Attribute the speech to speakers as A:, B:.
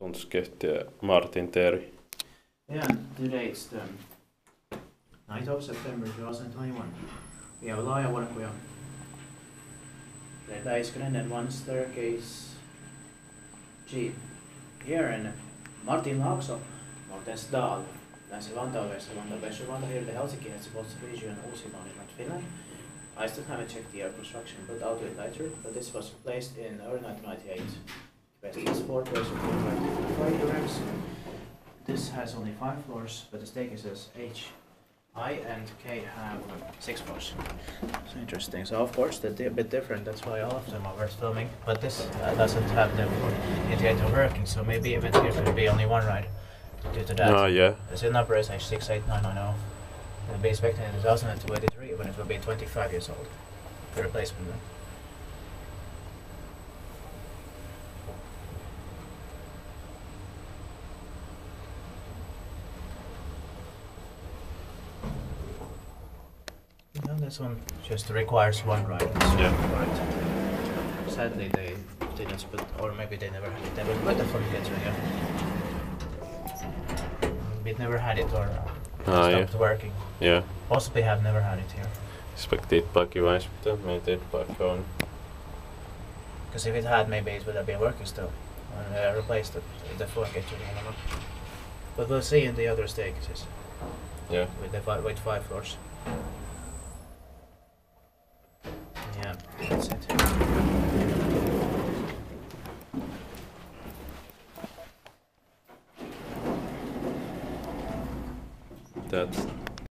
A: Sundsketti Martin Terry.
B: Yeah, today it's the 9th of September 2021. We have Laajavuorenkuja. Räddäiskönen and one staircase jeep. Here in Martinlaakso, Northwest Dal. Näissä Vantaa here the Helsinki has supposed to region Uusimaa in Finland. I still haven't checked the air construction, but I'll do it later. But this was placed in early 1998. Capacity is 4 floors of 5 rooms. This has only 5 floors, but the staircases H, I and K have 6 floors. So interesting. So of course they're a bit different. That's why all of them are worth filming. But this doesn't have the indicator working. So maybe even here could be only one ride due to that.
A: Oh yeah.
B: The serial number is H68990. It will be expected in 2023 when it will be 25 years old. The replacement then. No, this one just requires one ride.
A: Yeah.
B: Right. Sadly they didn't put, or maybe they never put the front gate here. We never had it or stopped working.
A: Yeah.
B: Possibly have never had it here.
A: Spektiitpaakin mutta meitä paikka on.
B: Because if it had, maybe it would have been working still. And replaced the front gate. But we'll see in the other staircases.
A: Yeah.
B: With 5 floors. Yeah, that's it.
A: That's